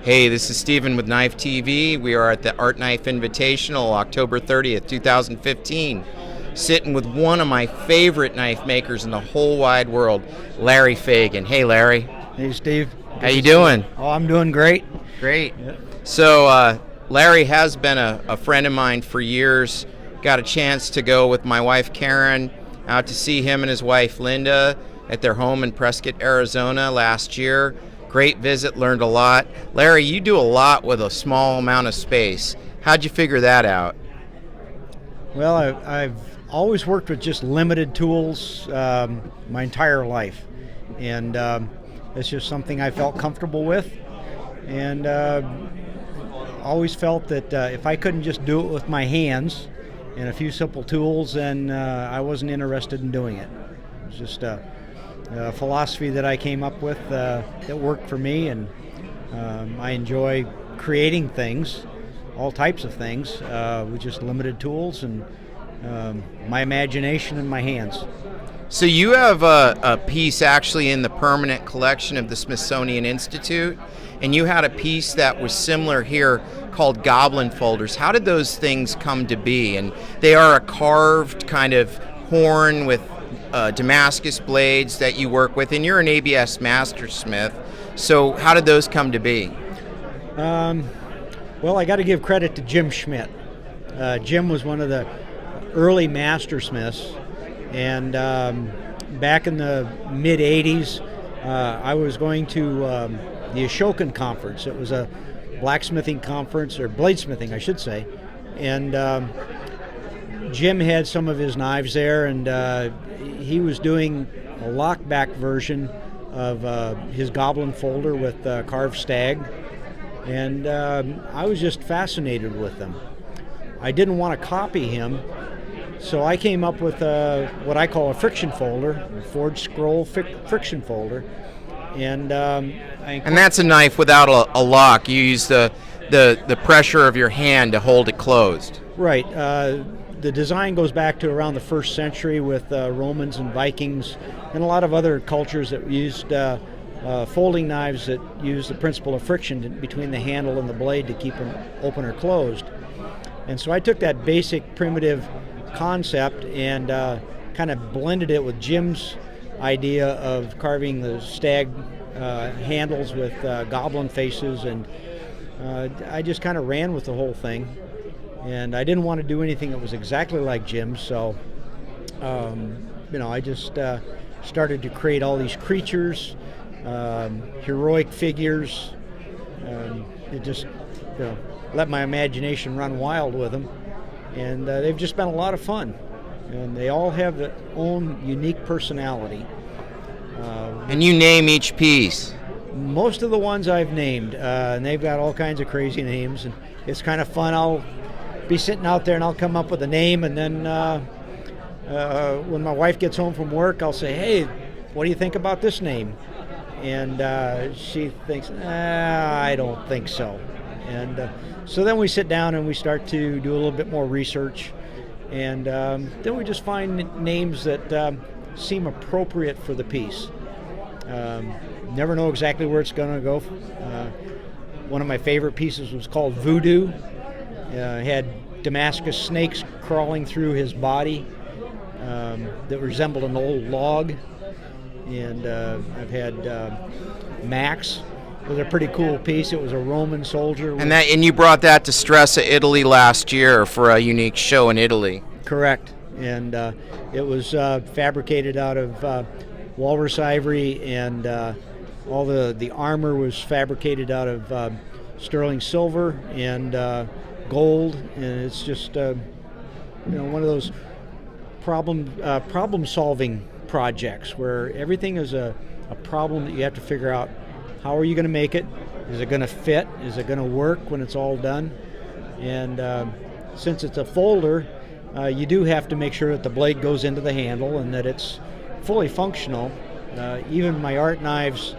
Hey, this is Steven with KnifeTV. We are at the Art Knife Invitational, October 30th, 2015, sitting with one of my favorite knife makers in the whole wide world, Larry Fuegen. Hey, Larry. Hey, Steve. How you doing? Oh, I'm doing great. Great. Yeah. So, Larry has been a friend of mine for years. Got a chance to go with my wife, Karen, out to see him and his wife, Linda, at their home in Prescott, Arizona last year. Great visit, learned a lot. Larry, you do a lot with a small amount of space. How'd you figure that out? Well, I've always worked with just limited tools my entire life, and it's just something I felt comfortable with, and always felt that if I couldn't just do it with my hands and a few simple tools, then I wasn't interested in doing it. It was just a philosophy that I came up with that worked for me, and I enjoy creating things, all types of things, with just limited tools and my imagination and my hands. So you have a piece actually in the permanent collection of the Smithsonian Institute, and you had a piece that was similar here called Goblin Folders. How did those things come to be? And they are a carved kind of horn with Damascus blades that you work with, and you're an ABS mastersmith. So how did those come to be? Well, I got to give credit to Jim Schmidt. Jim was one of the early mastersmiths, and back in the mid-'80s, I was going to the Ashokan conference. It was a blacksmithing conference, or bladesmithing, I should say, and Jim had some of his knives there, and he was doing a lockback version of his Goblin folder with carved stag, and I was just fascinated with them. I didn't want to copy him, so I came up with what I call a friction folder, a forged scroll friction folder, and that's a knife without a lock. You use the pressure of your hand to hold it closed. Right. The design goes back to around the 1st century with Romans and Vikings and a lot of other cultures that used folding knives that use the principle of friction between the handle and the blade to keep them open or closed. And so I took that basic primitive concept and kind of blended it with Jim's idea of carving the stag handles with goblin faces, and I just kind of ran with the whole thing. And I didn't want to do anything that was exactly like Jim, so I just started to create all these creatures, heroic figures. It just let my imagination run wild with them, and they've just been a lot of fun. And they all have their own unique personality. And you name each piece? Most of the ones I've named, and they've got all kinds of crazy names, and it's kind of fun. I'll be sitting out there and I'll come up with a name, and then when my wife gets home from work, I'll say, "Hey, what do you think about this name?" And she thinks, "I don't think so." And so then we sit down and we start to do a little bit more research, and then we just find names that seem appropriate for the piece. Never know exactly where it's going to go. One of my favorite pieces was called Voodoo. Had Damascus snakes crawling through his body that resembled an old log. And I've had Max. It was a pretty cool piece. It was a Roman soldier. And you brought that to Stresa, Italy last year for a unique show in Italy. Correct. And it was fabricated out of walrus ivory, and all the armor was fabricated out of sterling silver and gold, and it's just one of those problem solving projects where everything is a problem that you have to figure out. How are you going to make it? Is it going to fit? Is it going to work when it's all done? And since it's a folder, you do have to make sure that the blade goes into the handle and that it's fully functional. Even my art knives,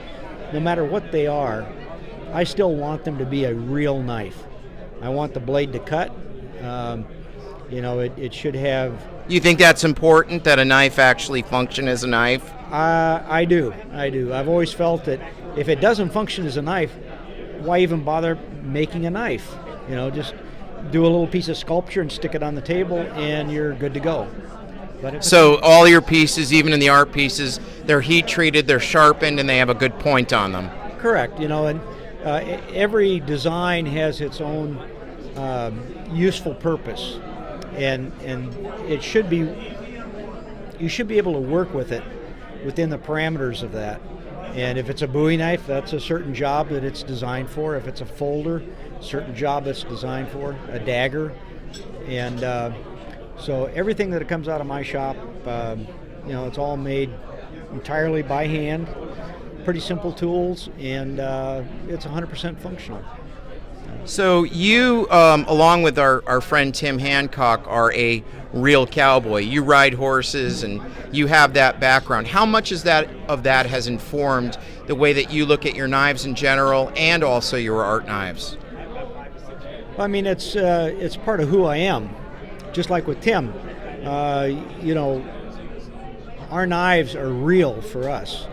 no matter what they are, I still want them to be a real knife. I want the blade to cut. It should have... You think that's important, that a knife actually function as a knife? I do. I've always felt that if it doesn't function as a knife, why even bother making a knife? You know, just do a little piece of sculpture and stick it on the table, and you're good to go. So all your pieces, even in the art pieces, they're heat treated, they're sharpened, and they have a good point on them. Correct. You know, and every design has its own useful purpose, and it should be. You should be able to work with it within the parameters of that. And if it's a Bowie knife, that's a certain job that it's designed for. If it's a folder, certain job it's designed for. A dagger, and so everything that comes out of my shop, you know, it's all made entirely by hand. Pretty simple tools, and it's 100% functional. So you, along with our friend Tim Hancock, are a real cowboy. You ride horses, and you have that background. How much of that has informed the way that you look at your knives in general, and also your art knives? I mean, it's part of who I am. Just like with Tim, you know, our knives are real for us.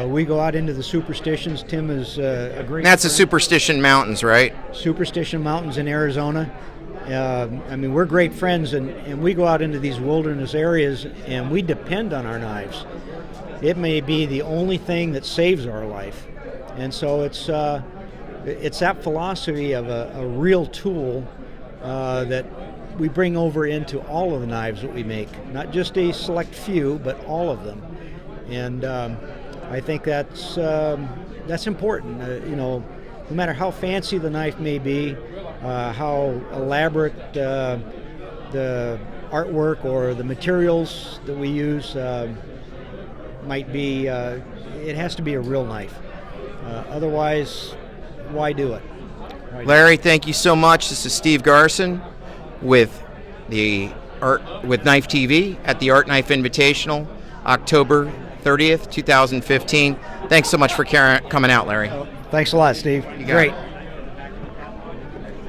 We go out into the superstitions. Tim is a great. That's the Superstition Mountains, right? Superstition Mountains in Arizona. I mean, we're great friends, and we go out into these wilderness areas, and we depend on our knives. It may be the only thing that saves our life, and so it's that philosophy of a real tool that we bring over into all of the knives that we make, not just a select few, but all of them, and. I think that's important. You know, no matter how fancy the knife may be, how elaborate the artwork or the materials that we use might be, it has to be a real knife. Otherwise, why do it? Larry, thank you so much. This is Steve Garson with KnifeTV at the Art Knife Invitational, October 30th, 2015. Thanks so much for coming out, Larry. Thanks a lot, Steve. You got Great. it.